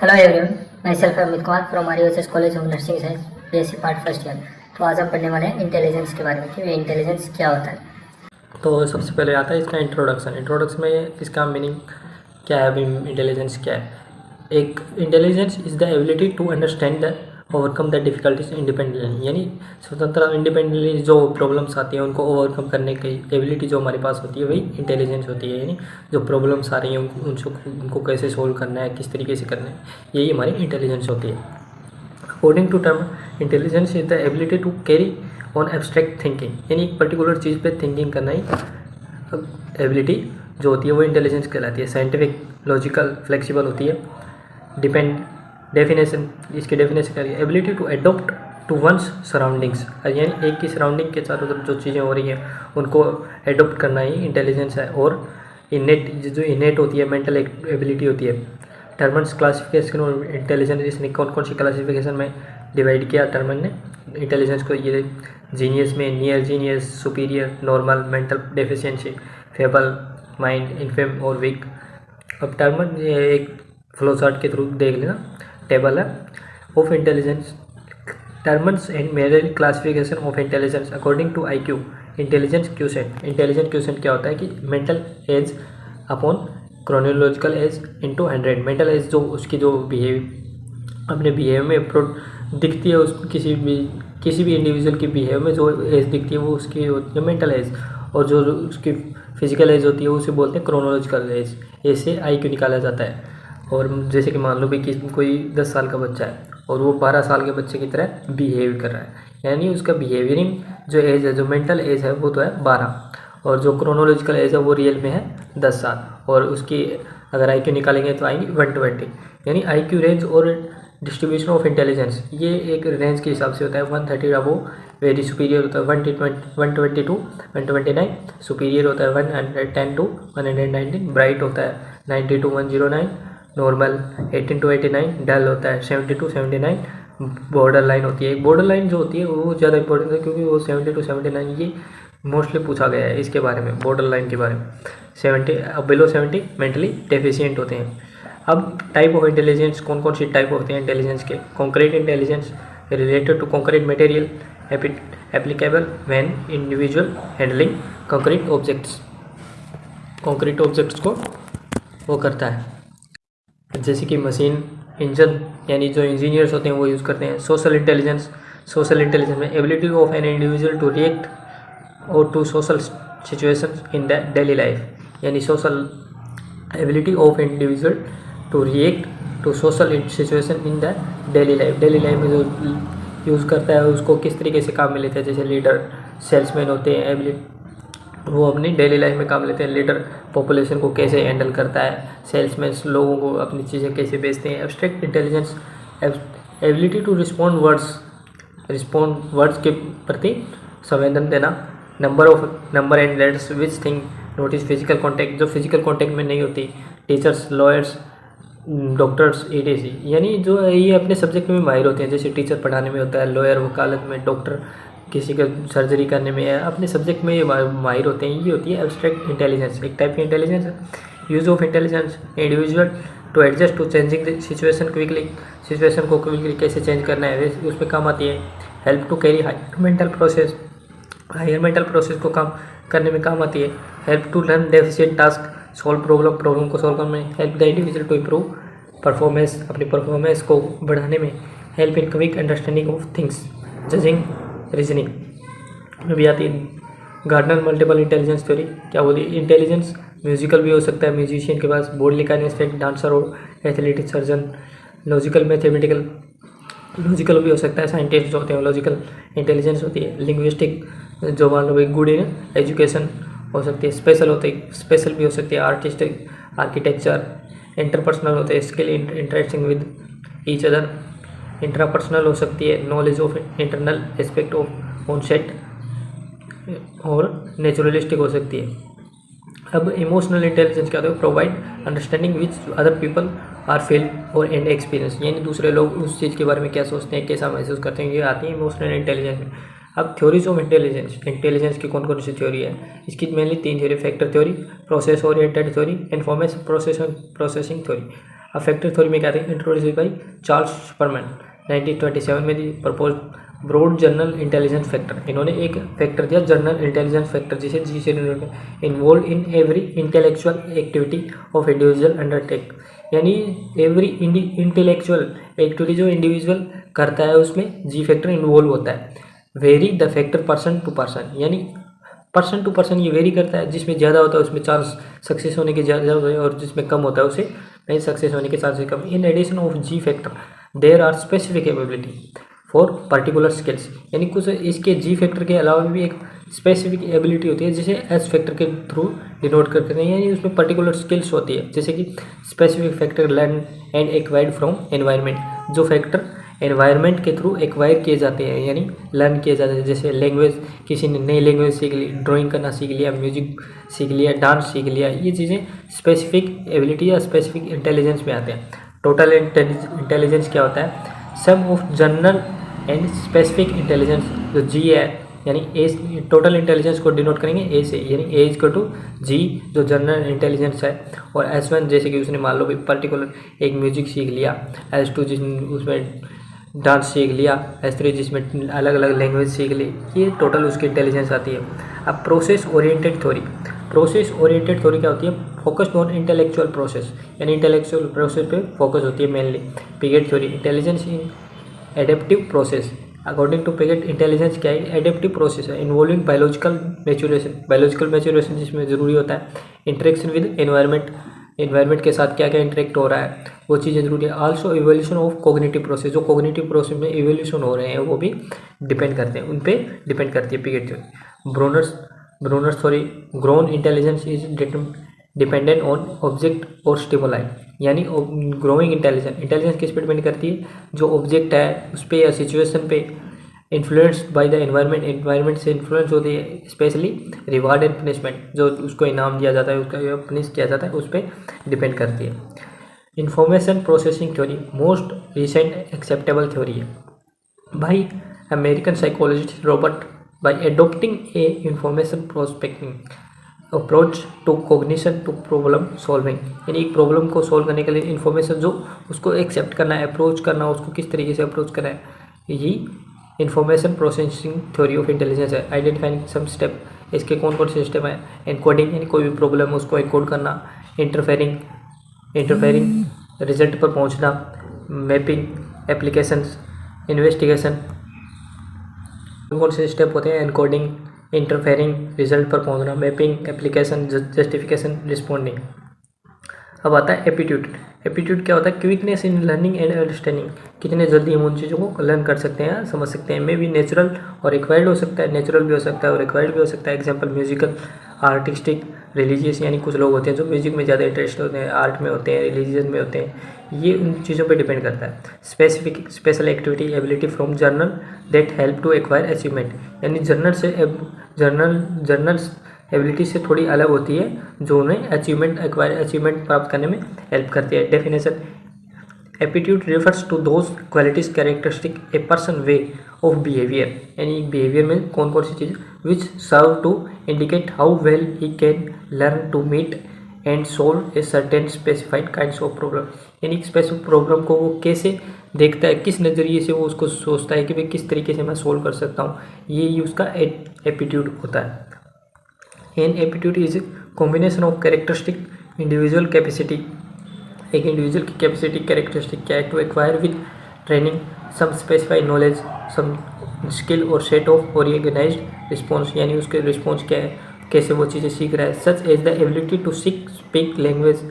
Hello everyone, my self Amit Kumar from RUHS college of nursing science BSc part first year. तो आज हम पढ़ने वाले हैं इंटेलिजेंस के बारे में कि इंटेलिजेंस क्या होता है। तो सबसे पहले आता है इसका इंट्रोडक्शन में इसका मीनिंग क्या है, इंटेलिजेंस क्या है। एक intelligence is the ability to understand the overcome the difficulties independently, यानी स्वतंत्र इंडिपेंडेंटली जो प्रॉब्लम्स आती हैं उनको ओवरकम करने की एबिलिटी जो हमारे पास होती है वही इंटेलिजेंस होती है। यानी जो प्रॉब्लम्स आ रही हैं उनको कैसे सोल्व करना है, किस तरीके से करना है, यही हमारी इंटेलिजेंस होती है। According to term, intelligence is the ability to carry on abstract thinking, यानी एक पर्टिकुलर चीज़ पे थिंकिंग करना ही एबिलिटी जो होती है वो इंटेलिजेंस कहलाती है। साइंटिफिक, लॉजिकल, फ्लेक्सिबल होती है। डेफिनेशन, इसकी डेफिनेशन करिए, ability to adopt to one's surroundings, यानी एक की सराउंडिंग के चारों तरफ जो चीज़ें हो रही हैं उनको एडोप्ट करना ही इंटेलिजेंस है। और इनेट होती है, मेंटल एबिलिटी होती है। टर्मन्स क्लासिफिकेशन और इंटेलिजेंस, इसने कौन कौन सी क्लासिफिकेशन में डिवाइड किया टर्मन ने इंटेलिजेंस को, ये जीनियस में near genius, superior, normal, mental deficiency, feeble, mind, infirm और वीक। अब टर्मन ये एक फ्लो चार्ट के थ्रू देख लेना, टेबल है of intelligence, Terman's and major classification of intelligence according to IQ। Intelligence quotient क्या होता है कि mental age upon chronological age into 100। Mental age जो उसकी जो अपने बिहेव में दिखती है, उस किसी भी इंडिविजुअल की बिहेव में जो एज दिखती है वो उसकी होती है मेंटल एज, और जो उसकी फिजिकल एज होती है उसे बोलते हैं क्रोनोलॉजिकल एज। ऐसे IQ निकाला जाता है। और जैसे कि मान लो भी कि कोई 10 साल का बच्चा है और वो 12 साल के बच्चे की तरह बिहेव कर रहा है, यानी उसका बिहेवियरिंग जो एज है, जो मेंटल एज है वो तो है 12, और जो क्रोनोलॉजिकल एज है वो रियल में है 10 साल। और उसकी अगर IQ निकालेंगे तो आएंगी 120। यानी IQ रेंज और डिस्ट्रीब्यूशन ऑफ इंटेलिजेंस ये एक रेंज के हिसाब से होता है। 130 अबो वेरी सुपीरियर होता है, 120 टू 129 सुपीरियर होता है, 110 टू 119 ब्राइट होता है, 90 टू 109 नॉर्मल, 18 टू 89 डल होता है, 70 टू 79 बॉर्डर लाइन होती है। एक बॉर्डर लाइन जो होती है वो ज़्यादा इंपॉर्टेंट है क्योंकि वो 70 टू 79 ये मोस्टली पूछा गया है इसके बारे में, बॉर्डर लाइन के बारे में। 70 बिलो 70 मेंटली डेफिशिएंट होते हैं। अब टाइप ऑफ इंटेलिजेंस, कौन कौन सी टाइप होते हैं इंटेलिजेंस के। Concrete intelligence related to concrete material, applicable when individual handling concrete objects. Concrete objects को वो करता है, जैसे कि मशीन, इंजन, यानी जो इंजीनियर्स होते हैं वो यूज़ करते हैं। सोशल इंटेलिजेंस में ability of an individual to react और to social situations in the daily life, यानी social ability of individual to react to social situation in the daily life में जो यूज़ करता है उसको किस तरीके से काम में लेते हैं। जैसे लीडर, सेल्समैन होते हैं, एबिलिटी वो अपनी डेली लाइफ में काम लेते हैं। लीडर पॉपुलेशन को कैसे हैंडल करता है, सेल्समैन लोगों को अपनी चीज़ें कैसे बेचते हैं। Abstract intelligence ability to respond words के प्रति संवेदन देना। Number and letters which thing notice physical contact, जो फिजिकल कॉन्टैक्ट में नहीं होती। टीचर्स, लॉयर्स, डॉक्टर्स, ETC, यानी जो ये अपने सब्जेक्ट में माहिर होते हैं। जैसे टीचर पढ़ाने में होता है, लॉयर वकालत में, डॉक्टर किसी का सर्जरी करने में है, अपने सब्जेक्ट में ये माहिर होते हैं। ये होती है एब्स्ट्रैक्ट इंटेलिजेंस, एक टाइप की इंटेलिजेंस है। Use of intelligence individual to adjust to changing situation quickly, situation को क्विकली कैसे चेंज करना है उसमें काम आती है। Help to carry higher mental process को काम करने में काम आती है। Help to learn deficient task, solve problem को सॉल्व करने में। Help the individual to improve performance, अपनी परफॉर्मेंस को बढ़ाने में। Help in quick understanding of things, judging, reasoning में भी आती है। गार्डनर मल्टीपल इंटेलिजेंस थ्योरी क्या बोली, इंटेलिजेंस म्यूजिकल भी हो सकता है, म्यूजिशियन के पास, बोर्डली काइनेस्थिक, डांसर और athletic, surgeon. Logical mathematical, logical भी हो सकता है, साइंटिस्ट जो होते हैं लॉजिकल इंटेलिजेंस होती है। लिंग्विस्टिक, जो मान लो गुड इन एजुकेशन हो सकती है। स्पेशल भी हो सकती है, आर्टिस्टिक, आर्किटेक्चर। इंटरपर्सनल होते हैं, skill interacting with each other. Intrapersonal हो सकती है, knowledge of internal aspect of own set, और नेचुरलिस्टिक हो सकती है। अब इमोशनल इंटेलिजेंस क्या होता है, provide understanding which other people are feel और एंड एक्सपीरियंस, यानी दूसरे लोग उस चीज़ के बारे में क्या सोचते हैं, कैसा महसूस करते हैं, ये आती है इमोशनल इंटेलिजेंस में। अब थ्योरीज ऑफ इंटेलिजेंस की कौन कौन सी थ्योरी है, इसकी mainly 3 theory, factor theory, process oriented theory, information processing theory. A factor theory में क्या थे, इंट्रोड्यूस बाई चार्ल्स शपरमैन 1927 में दी propose broad general intelligence factor. इन्होंने एक फैक्टर दिया जनरल इंटेलिजेंस फैक्टर, जिसे जी से involve in every intellectual activity of individual undertake, यानी एवरी इंटेलेक्चुअल एक्टिविटी जो इंडिविजुअल करता है उसमें जी फैक्टर इन्वॉल्व होता है। Vary the factor person to person, यानी पर्सन टू पर्सन ये वेरी करता है, जिसमें ज़्यादा होता है उसमें चांस सक्सेस होने के ज़्यादा होते हैं और जिसमें कम होता है उसे नहीं सक्सेस होने के चांसेस कम। In addition of G factor there are specific ability for particular skills, यानी कुछ इसके जी फैक्टर के अलावा भी एक स्पेसिफिक एबिलिटी होती है जिसे एस फैक्टर के थ्रू डिनोट करते हैं, यानी उसमें पर्टिकुलर स्किल्स होती है, जैसे कि specific factor learn and acquired from environment, जो फैक्टर एनवायरनमेंट के थ्रू एक्वायर किए जाते हैं यानी लर्न किए जाते हैं, जैसे लैंग्वेज, किसी ने नई लैंग्वेज सीख ली, ड्राइंग करना सीख लिया, म्यूजिक सीख लिया, डांस सीख लिया, ये चीज़ें स्पेसिफिक एबिलिटी या स्पेसिफिक इंटेलिजेंस में आते हैं। टोटल इंटेलिजेंस क्या होता है, sum of general and specific intelligence, जो जी है यानी ए, टोटल इंटेलिजेंस को डिनोट करेंगे ए से, यानी ए इज टू जी जो जनरल इंटेलिजेंस है, और S1 जैसे कि उसने मान लो भाई पर्टिकुलर एक म्यूजिक सीख लिया, S2 जिसमें उसमें डांस सीख लिया, S3 जिसमें अलग अलग लैंग्वेज सीख ली, ये टोटल उसकी इंटेलिजेंस आती है। अब process oriented theory, process oriented theory क्या होती है, फोकस्ड ऑन इंटेलेक्चुअल प्रोसेस, यानी इंटेलेक्चुअल प्रोसेस पे फोकस होती है mainly. Piaget theory, intelligence in adaptive process, according to Piaget intelligence क्या है, एडेप्टिव प्रोसेस है इन्वॉल्विंग बायोलॉजिकल मैच्योरेशन जिसमें ज़रूरी होता है, इंटरेक्शन विद एनवायरनमेंट के साथ क्या क्या इंटरेक्ट हो रहा है वो चीज़ें जरूरी है। Also evolution of cognitive process, जो कोग्निटिव प्रोसेस में इवोल्यूशन हो रहे हैं वो भी डिपेंड करते हैं, उन पर डिपेंड करती है Piaget theory. Bruner's theory, grown intelligence is dependent on object और स्टिमुलाई, यानी ग्रोइंग इंटेलिजेंस किस पे डिपेंड करती है, जो ऑब्जेक्ट है उस पर या सिचुएशन पे, इन्फ्लुएंस्ड बाय द एनवायरनमेंट से इन्फ्लुएंस होती है, स्पेशली रिवार्ड एंड पनिशमेंट, जो उसको इनाम दिया जाता है उसका पनिश किया जाता है उस पर डिपेंड करती है। Information processing theory most recent acceptable theory है by American psychologist Robert by adopting a information prospecting approach to cognition to problem solving, यानी एक प्रॉब्लम को सॉल्व करने के लिए इन्फॉर्मेशन जो उसको एक्सेप्ट करना है, अप्रोच करना, उसको किस तरीके से अप्रोच करना है, यही information processing theory of intelligence है। आइडेंटिफाइंग सम स्टेप, इसके कौन कौन से स्टेप हैं, एनकोडिंग यानी कोई भी प्रॉब्लम है उसको एनकोड करना, इंटरफेरिंग रिजल्ट पर पहुंचना, मैपिंग, एप्लीकेशंस, इन्वेस्टिगेशन, कौन से स्टेप होते हैं, एनकोडिंग, इंटरफेरिंग, रिजल्ट पर पहुंचना, मैपिंग, एप्लीकेशन, जस्टिफिकेशन, रिस्पॉन्डिंग। अब आता है एप्टीट्यूड। एप्टीट्यूड क्या होता है, quickness in learning and understanding, कितने जल्दी हम उन चीज़ों को लर्न कर सकते हैं, समझ सकते हैं। मे भी नेचुरल और एक्वायर्ड हो सकता है, नेचुरल भी हो सकता है और एक्वायर्ड भी हो सकता है। एग्जांपल म्यूजिकल, आर्टिस्टिक, रिलीजियस, यानी कुछ लोग होते हैं जो म्यूजिक में ज़्यादा इंटरेस्ट होते हैं, आर्ट में होते हैं, रिलीजियस में होते हैं, ये उन चीज़ों पे डिपेंड करता है। Specific special activity ability from general that help to acquire achievement, यानी जर्नल एबिलिटी से थोड़ी अलग होती है जो उन्हें अचीवमेंट प्राप्त करने में हेल्प करती है। Definition, aptitude refers to those qualities characteristic a person way of behaviour, यानी बिहेवियर में कौन कौन सी चीज़ which serve to indicate how well he can learn to meet and solve a certain specified kinds of problem, यानी specific problem को वो कैसे देखता है, किस नज़रिए से वो उसको सोचता है कि भाई किस तरीके से मैं सोल्व कर सकता हूँ, ये उसका एप्टीट्यूड होता है। An aptitude is combination of characteristic individual capacity, एक इंडिविजुअल की कैपेसिटी कैरेक्टरिस्टिक क्या है, to acquire with training some specified knowledge, some skill और सेट ऑफ ऑर्गेनाइज्ड रिस्पॉन्स, यानी उसके रिस्पॉन्स क्या है, कैसे वो चीज़ें सीख रहा है। Such as the ability to speak language,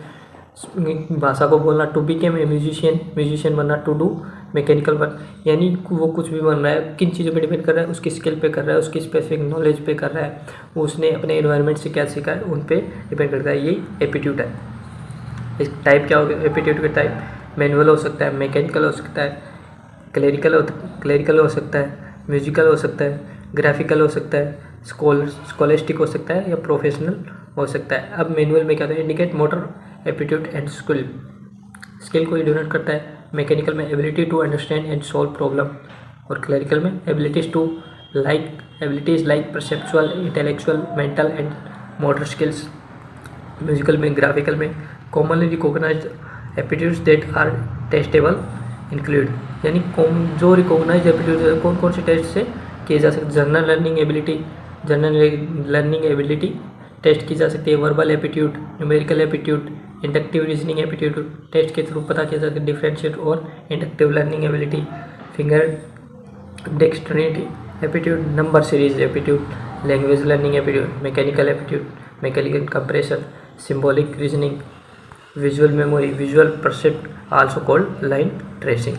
भाषा को बोलना, टू बिकेम ए म्यूजिशियन बनना, टू डू मैकेनिकल वर्क, यानी वो कुछ भी बन रहा है, किन चीज़ों पे डिपेंड कर रहा है, उसकी स्किल पे कर रहा है, उसकी स्पेसिफिक नॉलेज पे कर रहा है, वो उसने अपने एनवायरनमेंट से क्या सीखा है उन पे डिपेंड करता है, यही एप्टीट्यूड है। इस टाइप क्या हो गया एप्टीट्यूड के टाइप, मैनुअल हो सकता है, मैकेनिकल हो सकता है, क्लरिकल हो सकता है, म्यूजिकल हो सकता है, ग्राफिकल हो सकता है, स्कॉलेस्टिक हो सकता है या प्रोफेशनल हो सकता है। अब मैनुअल में क्या होता है, indicate motor aptitude and skill को डिनोट करता है। मैकेनिकल में ability to understand and solve problem, और क्लरिकल में abilities like perceptual, intellectual, mental and motor skills. Musical में, ग्राफिकल में commonly recognized aptitudes that are testable include, यानी जो रिकॉग्नाइज एप्टीट्यूड कौन कौन से टेस्ट से किए जा सकते। जनरल लर्निंग एबिलिटी टेस्ट की जा सकती है। Verbal aptitude, numerical aptitude, inductive reasoning aptitude test के थ्रू पता किया जा सकता है। डिफरेंशिएट और inductive learning ability, finger dexterity aptitude, number series aptitude, language learning aptitude, mechanical aptitude, mechanical compression, symbolic reasoning, visual memory, visual percept also called line tracing.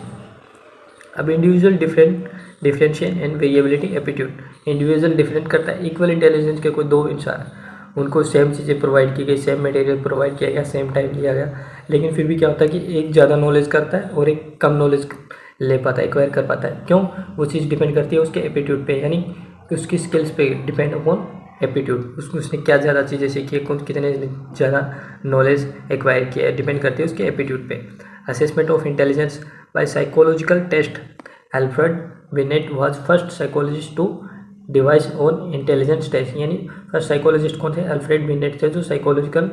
अब individual differentiation and variability aptitude, individual different करता है। Equal intelligence के कोई दो इंसान, उनको same चीज़ें provide की गई, सेम मटेरियल प्रोवाइड किया गया, सेम टाइम दिया गया, लेकिन फिर भी क्या होता है कि एक ज़्यादा नॉलेज करता है और एक कम नॉलेज ले पाता है, एक्वायर कर पाता है। क्यों? वो चीज़ डिपेंड करती है उसके एप्टीट्यूड पे, यानी उसकी स्किल्स पे डिपेंड अपॉन एप्टीट्यूड। उसने क्या ज़्यादा चीज़ें सीखी है, कितने ज़्यादा नॉलेज एक्वायर किया है, डिपेंड करती है उसके एप्टीट्यूड पे। Assessment of intelligence by psychological test, Alfred Binet was first psychologist to devise on intelligence test, यानी फर्स्ट साइकोलॉजिस्ट कौन थे? अल्फ्रेड बिनेट थे, जो psychological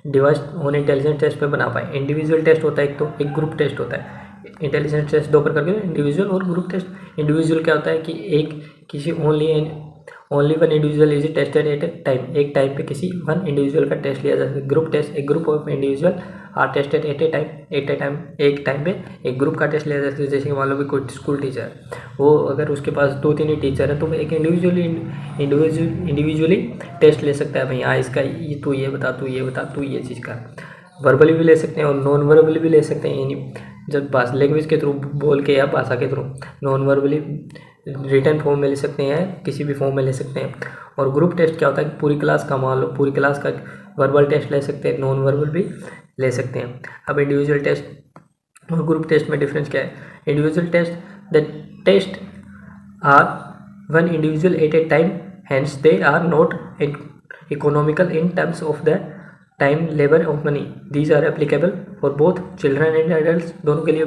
devise on intelligence test पे बना पाए। इंडिविजुअल टेस्ट होता है एक, तो एक ग्रुप टेस्ट होता है। इंटेलिजेंस टेस्ट दो प्रकार के, इंडिविजुअल और ग्रुप टेस्ट। इंडिविजुअल क्या होता है कि किसी only one individual is tested at a time, एक टाइम पे किसी वन इंडिविजुअल का टेस्ट लिया जाता है। ग्रुप टेस्ट, एक group of individual are tested at a time, एक टाइम पे एक ग्रुप का टेस्ट लिया जाता है। जैसे कि मान लो भी कोई स्कूल टीचर है, वो अगर उसके पास 2-3 ही टीचर है, तो वो एक इंडिविजुअली टेस्ट ले सकता है। भाई हाँ, इसका ये तू ये बता, तू ये बता, तू ये चीज़ का। वर्बली भी ले सकते हैं और नॉन वर्बली भी ले सकते हैं, यानी जब लैंग्वेज के थ्रू बोल के या भाषा के through. Non verbally return form में ले सकते हैं, किसी भी फॉर्म में ले सकते हैं। और ग्रुप टेस्ट क्या होता है कि पूरी क्लास का, मान लो पूरी क्लास का वर्बल टेस्ट ले सकते हैं, नॉन वर्बल भी ले सकते हैं। अब इंडिविजुअल टेस्ट और ग्रुप टेस्ट में डिफरेंस क्या है? Individual test, the test are one individual at a time, hence they are not economical in terms of the time, labour और money. These are applicable for both children and adult, दोनों के लिए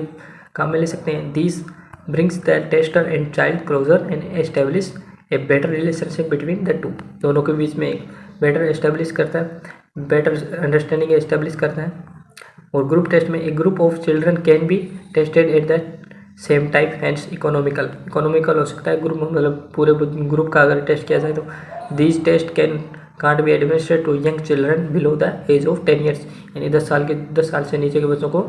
काम में ले सकते हैं। These brings the tester and child closer and establish a better relationship between the two, दोनों के बीच में एक बेटर एस्टेब्लिश करता है, बेटर अंडरस्टैंडिंग एस्टेब्लिश करता है। और ग्रुप टेस्ट में एक group of children can be tested at the same time, hence economical हो सकता है ग्रुप, मतलब पूरे ग्रुप का अगर टेस्ट किया जाए तो। These test can't be administered to young children below the age of 10 years, यानी 10 साल से नीचे के बच्चों को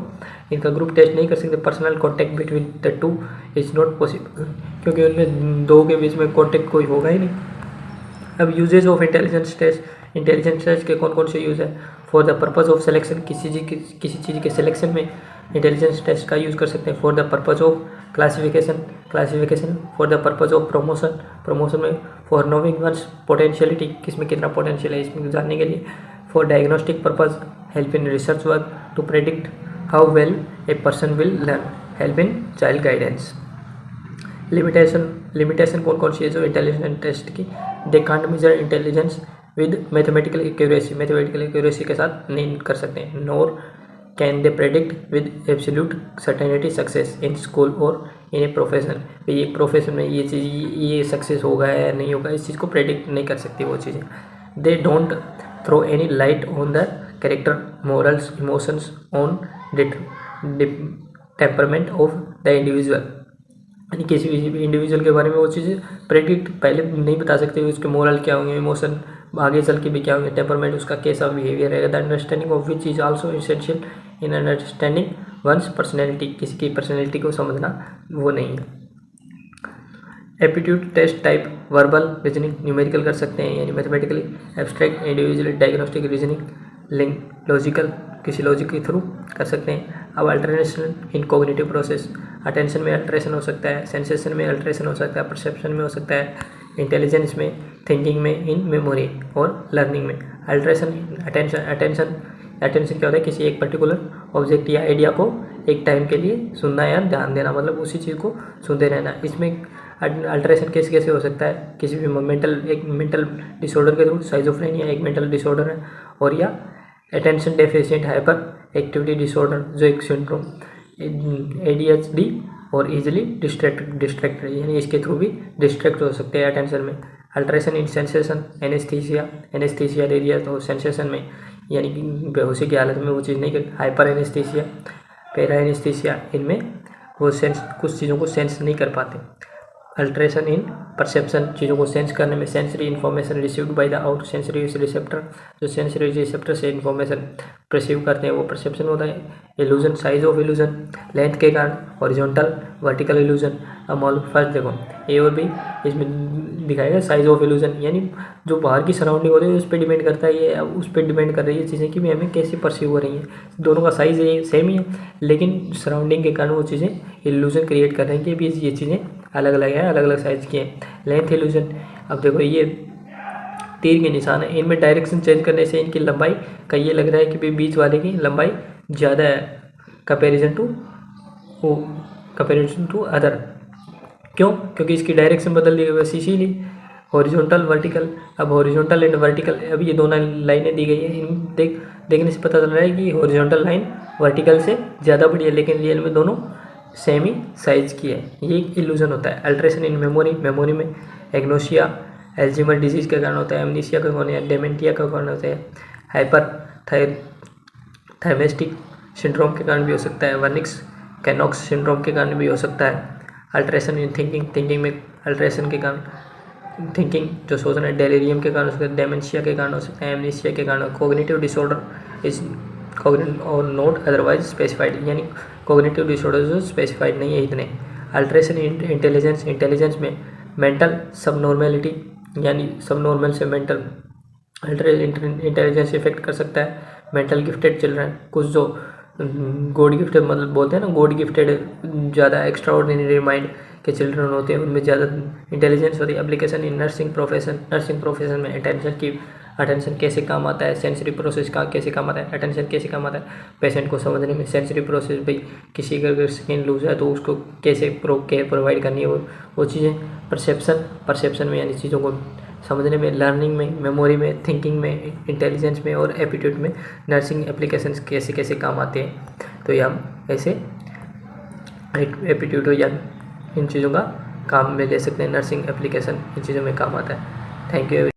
इनका ग्रुप टेस्ट नहीं कर सकते। Personal contact between the two is not possible, क्योंकि उनमें दो के बीच में कॉन्टैक्ट कोई होगा ही नहीं। अब यूजेज ऑफ इंटेलिजेंस टेस्ट के कौन कौन से यूज़ है? For the purpose of selection, किसी चीज़ के सिलेक्शन में इंटेलिजेंस टेस्ट का यूज़ कर सकते हैं। For the purpose of classification, for the purpose of promotion में, फॉर नोइंग वंस पोटेंशियलिटी, किसमें कितना पोटेंशियल है इसमें जानने के लिए। For diagnostic purpose, help in research work, to predict how well a person will learn, help in child guidance. Limitation कौन कौन सी है जो इंटेलिजेंस टेस्ट की? They can't measure intelligence with mathematical accuracy के साथ नहीं कर सकते हैं। Nor can they predict with absolute certainty success in school और इन ए प्रोफेशन, ये प्रोफेशन में ये चीज़ ये सक्सेस होगा या नहीं होगा, इस चीज़ को प्रेडिक्ट नहीं कर सकती वो चीज़ें। They don't throw any light on the character, morals, emotions, on temperament of the individual, यानी किसी भी इंडिविजुअल के बारे में वो चीज़ें प्रेडिक्ट पहले नहीं बता सकते, उसके मोरल क्या होंगे, इमोशन आगे चल के भी क्या होंगे, टेम्परमेंट उसका कैसा बिहेवियर रहेगा। The understanding of which is also essential in understanding one's personality, किसी की पर्सनैलिटी को समझना वो नहीं है। Aptitude test type, verbal, reasoning, numerical कर सकते हैं यानी mathematically, abstract, individual, diagnostic, reasoning, link, logical, किसी लॉजिक के थ्रू कर सकते हैं। अब alteration in cognitive process, attention में अल्टरेशन हो सकता है, सेंसेशन में अल्टरेशन हो सकता है, परसेप्शन में हो सकता है, इंटेलिजेंस में, थिंकिंग में, इन मेमोरी और लर्निंग में। अल्टरेशन अटेंशन क्या होता है? किसी एक पर्टिकुलर ऑब्जेक्ट या आइडिया को एक टाइम के लिए सुनना या ध्यान देना, मतलब उसी चीज़ को सुनते रहना। इसमें अल्टरेशन कैसे हो सकता है? किसी भी मेंटल डिसऑर्डर के थ्रू, साइजोफ्रेनिया एक मेंटल डिसऑर्डर है, और या attention deficient hyper activity disorder जो एक सिंड्रोम, ADHD और इजीली डिस्ट्रैक्टेड, यानी इसके थ्रू भी डिस्ट्रैक्ट हो सकते हैं अटेंशन में। अल्टरेशन इन सेंसेशन, एनेस्थीसिया दे दिया तो सेंसेशन में, यानी कि बेहोशी की हालत में वो चीज़ नहीं कर। हाइपर एनेस्थीसिया, पैरा एनेस्थीसिया, इनमें वो सेंस कुछ चीज़ों को सेंस नहीं कर पाते। अल्ट्रेशन इन परसेप्शन, चीज़ों को सेंस करने में, sensory information received by the out sensory receptor, जो सेंसरी रिसेप्टर से इन्फॉर्मेशन रिसीव करते हैं वो परसेप्शन होता है। Illusion, size of illusion, length के कारण, हॉरिजॉन्टल वर्टिकल इल्यूजन। अब मालूम फर्स्ट देखो ए और बी, इसमें दिखाएगा साइज ऑफ इल्यूजन, यानी जो बाहर की सराउंडिंग हो रही है उस पर डिपेंड करता है, ये उस पर डिपेंड कर रही है चीज़ें कि हमें कैसे परसीव हो रही हैं। दोनों का साइज सेम ही है, लेकिन सराउंडिंग के कारण वो चीज़ें इल्यूजन क्रिएट कर रही हैं कि भी ये चीज़ें अलग अलग है, अलग अलग साइज की हैं। लेंथ इल्यूजन, अब देखो ये तीर के निशान है, इनमें डायरेक्शन चेंज करने से इनकी लंबाई का ये लग रहा है कि भी बीच वाले की लंबाई ज़्यादा है कंपेरिजन टू अदर। क्यों? क्योंकि इसकी डायरेक्शन बदल दी गई, बस इसीलिए। हॉरिजॉन्टल वर्टिकल, अब हॉरिजॉन्टल एंड वर्टिकल, अब ये दोनों लाइनें दी गई है, इन देखने से पता चल रहा है कि हॉरिजॉन्टल लाइन वर्टिकल से ज़्यादा बड़ी है, लेकिन रियल में दोनों सेम ही साइज की है। ये एक इल्यूजन होता है। अल्ट्रेशन इन मेमोरी, मेमोरी में एग्नोसिया, एल्जीमर डिजीज़ के कारण होता है, एमनीसिया का कारण है, डेमेंटिया का कारण होता है, हाइपर थायमेस्टिक सिंड्रोम के कारण भी हो सकता है, वर्निक्स कैनॉक्स सिंड्रोम के कारण भी हो सकता है। अल्ट्रेशन इन थिंकिंग, थिंकिंग में अल्ट्रेशन के कारण, थिंकिंग जो सोचना है, डेलीरियम के कारण हो सकता है, डेमेंशिया के कारण हो सकता है, एमनीसिया के कारण। कोग्निटिव डिसऑर्डर इज कोग्निटिव और नॉट अदरवाइज स्पेसिफाइड, यानी कोग्निटिव डिसऑर्डर जो स्पेसिफाइड नहीं है इतने। अल्ट्रेशन इन इंटेलिजेंस, इंटेलिजेंस में मेंटल सबनॉर्मेलिटी, यानी सबनॉर्मल से मेंटल इंटेलिजेंस इफेक्ट कर सकता है। मेंटल गिफ्टेड चिल्ड्रन, कुछ जो गॉड गिफ्टेड मतलब बोलते हैं ना, गॉड गिफ्टेड ज़्यादा एक्स्ट्रा ऑर्डिनरी माइंड के चिल्ड्रन होते हैं, उनमें ज़्यादा इंटेलिजेंस होती है। Application in nursing profession, nursing profession में अटेंशन कैसे काम आता है, सेंसरी प्रोसेस का कैसे काम आता है, अटेंशन कैसे काम आता है पेशेंट को समझने में। सेंसरी प्रोसेस, भाई किसी का अगर स्किन लूज है तो उसको कैसे केयर प्रोवाइड करनी है, वो चीज़ें। परसेप्शन में यानी चीज़ों को समझने में, लर्निंग में, मेमोरी में, थिंकिंग में, इंटेलिजेंस में और एप्टीट्यूड में नर्सिंग एप्लीकेशंस कैसे कैसे काम आते हैं। तो ये हम ऐसे एप्टीट्यूड या इन चीज़ों का काम में ले सकते हैं। नर्सिंग एप्लीकेशन इन चीज़ों में काम आता है। Thank you.